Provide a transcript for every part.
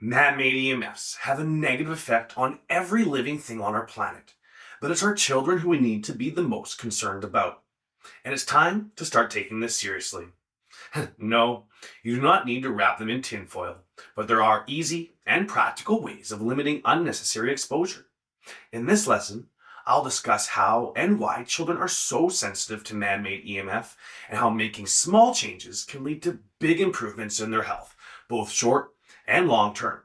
Man-made EMFs have a negative effect on every living thing on our planet, but it's our children who we need to be the most concerned about. And it's time to start taking this seriously. No, you do not need to wrap them in tinfoil, but there are easy and practical ways of limiting unnecessary exposure. In this lesson, I'll discuss how and why children are so sensitive to man-made EMF and how making small changes can lead to big improvements in their health, both short and long term.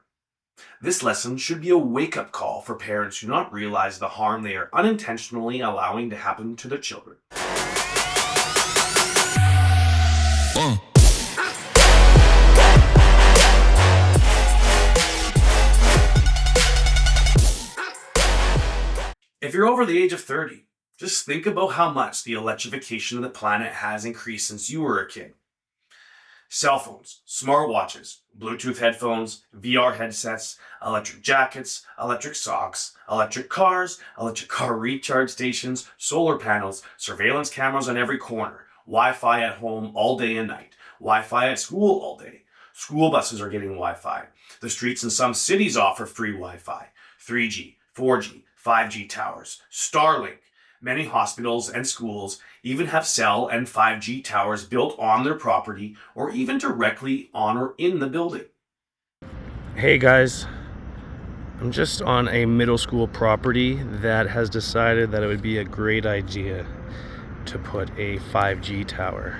This lesson should be a wake-up call for parents who do not realize the harm they are unintentionally allowing to happen to their children. If you're over the age of 30, just think about how much the electrification of the planet has increased since you were a kid. Cell phones, smartwatches, Bluetooth headphones, VR headsets, electric jackets, electric socks, electric cars, electric car recharge stations, solar panels, surveillance cameras on every corner, Wi-Fi at home all day and night, Wi-Fi at school all day. School buses are getting Wi-Fi. The streets in some cities offer free Wi-Fi, 3G, 4G, 5G towers, Starlink. Many hospitals and schools even have cell and 5G towers built on their property or even directly on or in the building. Hey guys, I'm just on a middle school property that has decided that it would be a great idea to put a 5G tower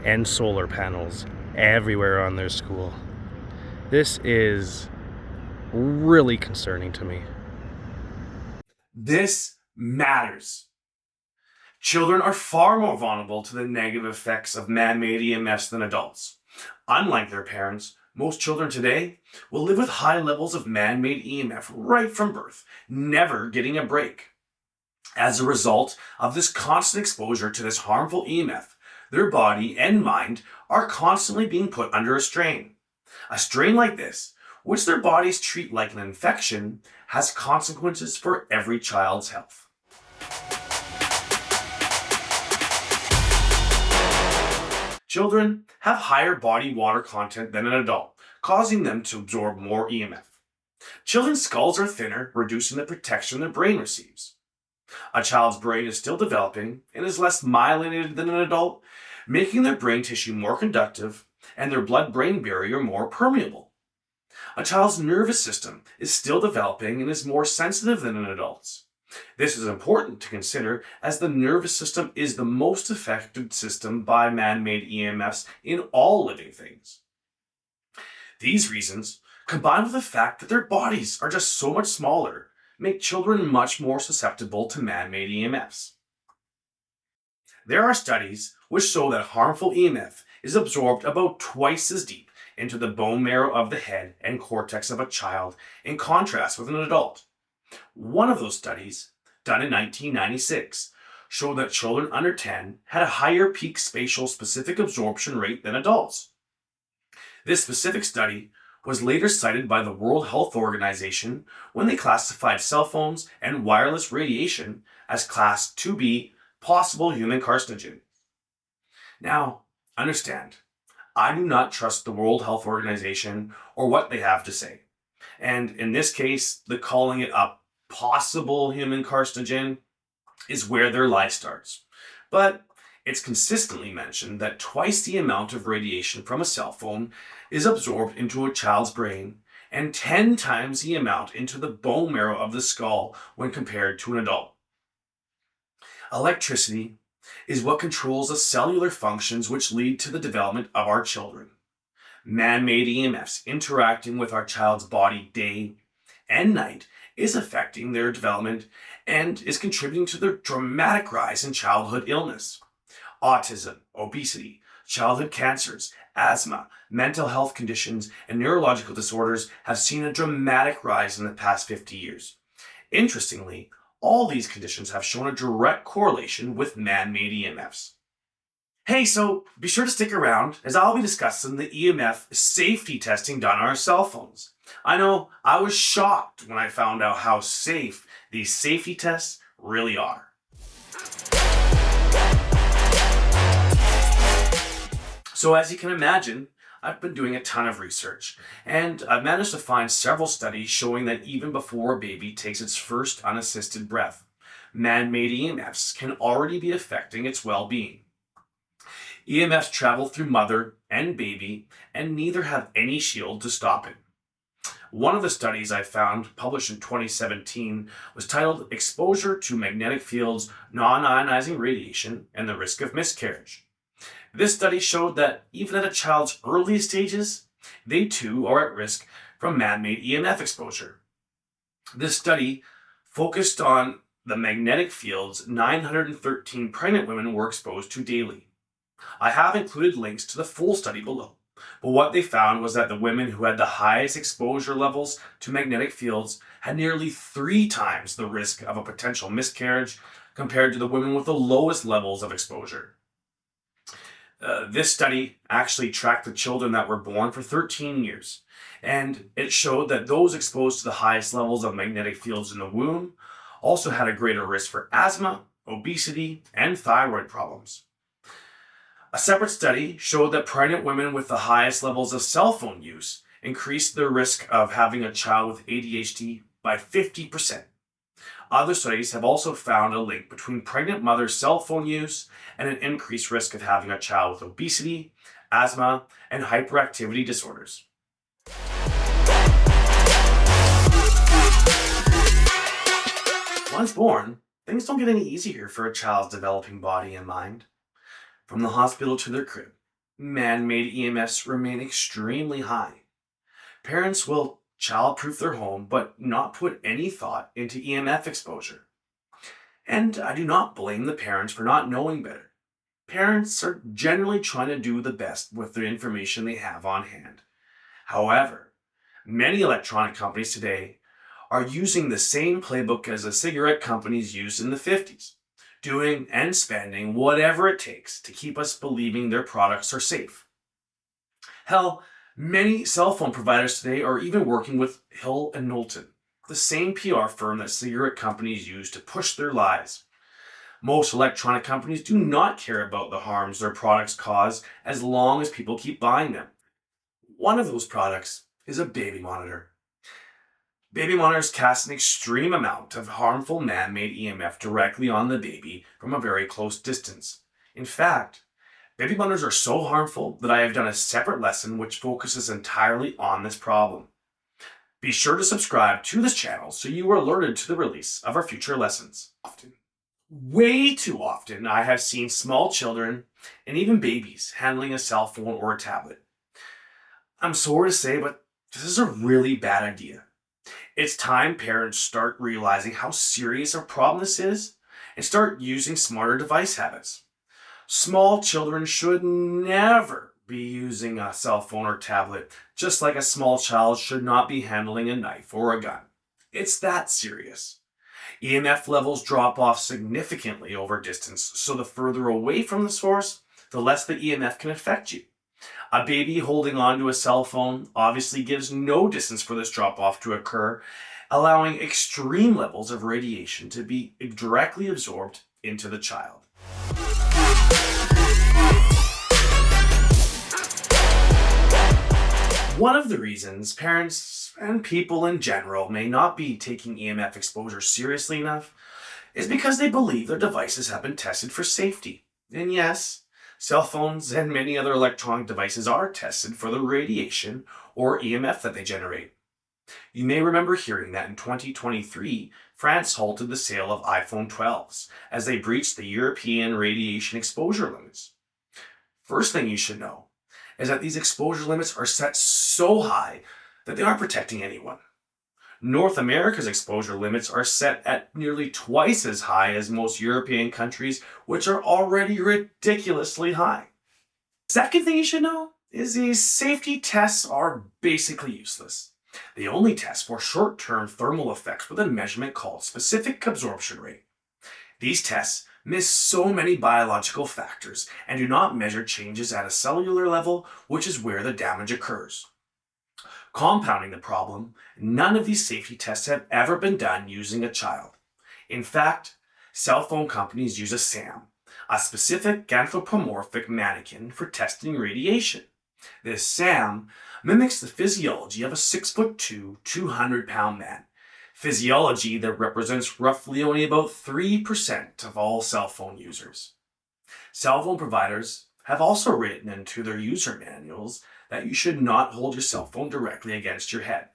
and solar panels everywhere on their school. This is really concerning to me. This matters. Children are far more vulnerable to the negative effects of man-made EMFs than adults. Unlike their parents, most children today will live with high levels of man-made EMF right from birth, never getting a break. As a result of this constant exposure to this harmful EMF, their body and mind are constantly being put under a strain. A strain like this, which their bodies treat like an infection, has consequences for every child's health. Children have higher body water content than an adult, causing them to absorb more EMF. Children's skulls are thinner, reducing the protection their brain receives. A child's brain is still developing and is less myelinated than an adult, making their brain tissue more conductive and their blood-brain barrier more permeable. A child's nervous system is still developing and is more sensitive than an adult's. This is important to consider as the nervous system is the most affected system by man-made EMFs in all living things. These reasons, combined with the fact that their bodies are just so much smaller, make children much more susceptible to man-made EMFs. There are studies which show that harmful EMF is absorbed about twice as deep into the bone marrow of the head and cortex of a child in contrast with an adult. One of those studies, done in 1996, showed that children under 10 had a higher peak spatial specific absorption rate than adults. This specific study was later cited by the World Health Organization when they classified cell phones and wireless radiation as Class 2B possible human carcinogen. Now, understand, I do not trust the World Health Organization or what they have to say. And in this case, the calling it a possible human carcinogen is where their lie starts. But it's consistently mentioned that twice the amount of radiation from a cell phone is absorbed into a child's brain and 10 times the amount into the bone marrow of the skull when compared to an adult. Electricity is what controls the cellular functions which lead to the development of our children. Man-made EMFs interacting with our child's body day and night is affecting their development and is contributing to the dramatic rise in childhood illness. Autism, obesity, childhood cancers, asthma, mental health conditions, and neurological disorders have seen a dramatic rise in the past 50 years. Interestingly, all these conditions have shown a direct correlation with man-made EMFs. Hey, so be sure to stick around as I'll be discussing the EMF safety testing done on our cell phones. I know I was shocked when I found out how safe these safety tests really are. So as you can imagine, I've been doing a ton of research, and I've managed to find several studies showing that even before a baby takes its first unassisted breath, man-made EMFs can already be affecting its well-being. EMFs travel through mother and baby, and neither have any shield to stop it. One of the studies I found, published in 2017, was titled Exposure to Magnetic Fields, Non-Ionizing Radiation, and the Risk of Miscarriage. This study showed that even at a child's earliest stages, they too are at risk from man-made EMF exposure. This study focused on the magnetic fields 913 pregnant women were exposed to daily. I have included links to the full study below, but what they found was that the women who had the highest exposure levels to magnetic fields had nearly 3 times the risk of a potential miscarriage compared to the women with the lowest levels of exposure. This study actually tracked the children that were born for 13 years, and it showed that those exposed to the highest levels of magnetic fields in the womb also had a greater risk for asthma, obesity, and thyroid problems. A separate study showed that pregnant women with the highest levels of cell phone use increased their risk of having a child with ADHD by 50%. Other studies have also found a link between pregnant mothers' cell phone use and an increased risk of having a child with obesity, asthma, and hyperactivity disorders. Once born, things don't get any easier for a child's developing body and mind. From the hospital to their crib, man-made EMFs remain extremely high. Parents will child-proof their home but not put any thought into EMF exposure. And I do not blame the parents for not knowing better. Parents are generally trying to do the best with the information they have on hand. However, many electronic companies today are using the same playbook as the cigarette companies used in the 50s. Doing and spending whatever it takes to keep us believing their products are safe. Hell, many cell phone providers today are even working with Hill and Knowlton, the same PR firm that cigarette companies use to push their lies. Most electronic companies do not care about the harms their products cause as long as people keep buying them. One of those products is a baby monitor. Baby monitors cast an extreme amount of harmful man-made EMF directly on the baby from a very close distance. In fact, baby monitors are so harmful that I have done a separate lesson which focuses entirely on this problem. Be sure to subscribe to this channel so you are alerted to the release of our future lessons. Way too often, I have seen small children and even babies handling a cell phone or a tablet. I'm sorry to say, but this is a really bad idea. It's time parents start realizing how serious a problem this is and start using smarter device habits. Small children should never be using a cell phone or tablet, just like a small child should not be handling a knife or a gun. It's that serious. EMF levels drop off significantly over distance, so the further away from the source, the less the EMF can affect you. A baby holding onto a cell phone obviously gives no distance for this drop-off to occur, allowing extreme levels of radiation to be directly absorbed into the child. One of the reasons parents and people in general may not be taking EMF exposure seriously enough is because they believe their devices have been tested for safety. And yes, cell phones and many other electronic devices are tested for the radiation or EMF that they generate. You may remember hearing that in 2023, France halted the sale of iPhone 12s as they breached the European radiation exposure limits. First thing you should know is that these exposure limits are set so high that they aren't protecting anyone. North America's exposure limits are set at nearly twice as high as most European countries, which are already ridiculously high. Second thing you should know is these safety tests are basically useless. They only test for short-term thermal effects with a measurement called specific absorption rate. These tests miss so many biological factors and do not measure changes at a cellular level, which is where the damage occurs. Compounding the problem, none of these safety tests have ever been done using a child. In fact, cell phone companies use a SAM, a specific anthropomorphic mannequin, for testing radiation. This SAM mimics the physiology of a 6'2", 200-pound man. Physiology that represents roughly only about 3% of all cell phone users. Cell phone providers have also written into their user manuals that you should not hold your cell phone directly against your head.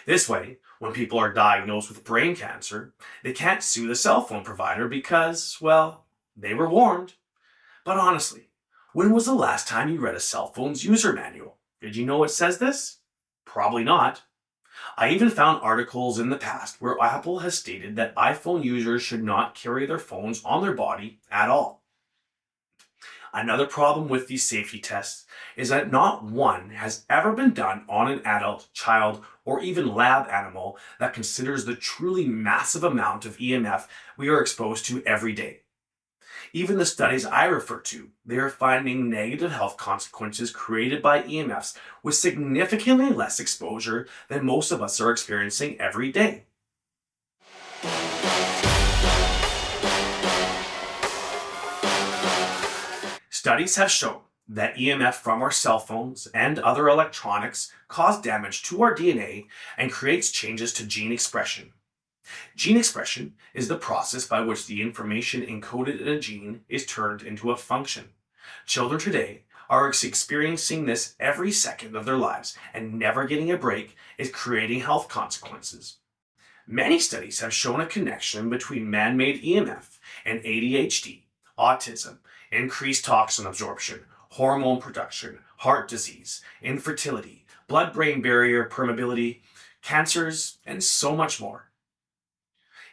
This way, when people are diagnosed with brain cancer, they can't sue the cell phone provider because, well, they were warned. But honestly, when was the last time you read a cell phone's user manual? Did you know it says this? Probably not. I even found articles in the past where Apple has stated that iPhone users should not carry their phones on their body at all. Another problem with these safety tests is that not one has ever been done on an adult, child, or even lab animal that considers the truly massive amount of EMF we are exposed to every day. Even the studies I refer to, they are finding negative health consequences created by EMFs with significantly less exposure than most of us are experiencing every day. Studies have shown that EMF from our cell phones and other electronics cause damage to our DNA and creates changes to gene expression. Gene expression is the process by which the information encoded in a gene is turned into a function. Children today are experiencing this every second of their lives, and never getting a break is creating health consequences. Many studies have shown a connection between man-made EMF and ADHD, autism, increased toxin absorption, hormone production, heart disease, infertility, blood-brain barrier permeability, cancers, and so much more.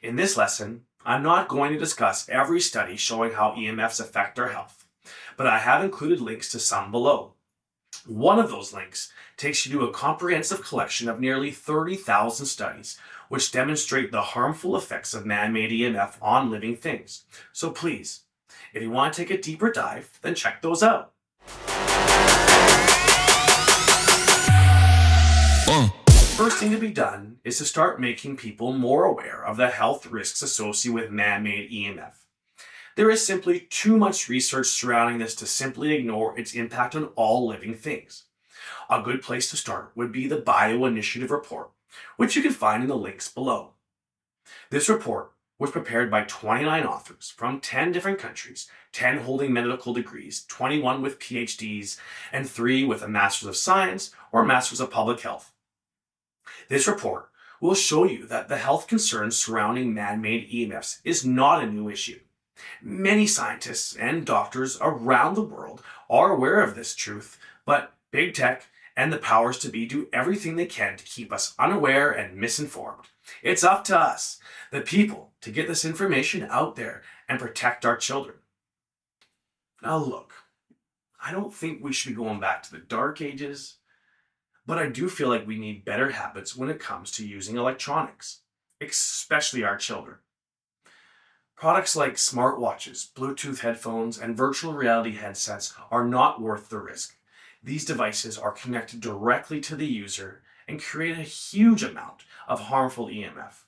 In this lesson, I'm not going to discuss every study showing how EMFs affect our health, but I have included links to some below. One of those links takes you to a comprehensive collection of nearly 30,000 studies which demonstrate the harmful effects of man-made EMF on living things. So please, if you want to take a deeper dive, then check those out. First thing to be done is to start making people more aware of the health risks associated with man-made EMF. There is simply too much research surrounding this to simply ignore its impact on all living things. A good place to start would be the Bio-Initiative report, which you can find in the links below. This report was prepared by 29 authors from 10 different countries, 10 holding medical degrees, 21 with PhDs, and 3 with a Master's of Science or Master's of Public Health. This report will show you that the health concerns surrounding man-made EMFs is not a new issue. Many scientists and doctors around the world are aware of this truth, but big tech and the powers to be do everything they can to keep us unaware and misinformed. It's up to us, the people, to get this information out there and protect our children. Now look, I don't think we should be going back to the dark ages, but I do feel like we need better habits when it comes to using electronics, especially our children. Products like smartwatches, Bluetooth headphones, and virtual reality headsets are not worth the risk. These devices are connected directly to the user and create a huge amount of harmful EMF.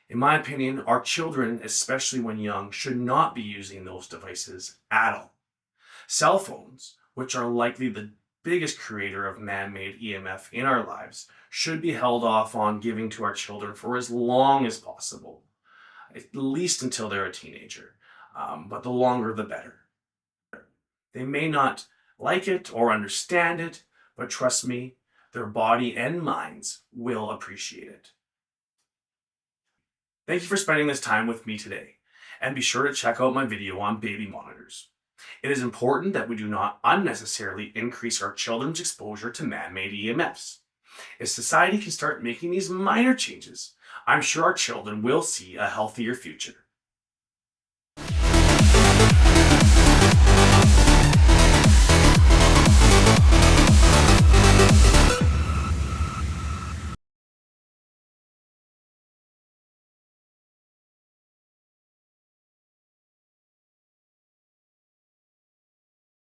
In my opinion, our children, especially when young, should not be using those devices at all. Cell phones, which are likely the biggest creator of man-made EMF in our lives, should be held off on giving to our children for as long as possible, at least until they're a teenager, but the longer the better. They may not like it or understand it, but trust me, their body and minds will appreciate it. Thank you for spending this time with me today, and be sure to check out my video on baby monitors. It is important that we do not unnecessarily increase our children's exposure to man-made EMFs. If society can start making these minor changes, I'm sure our children will see a healthier future.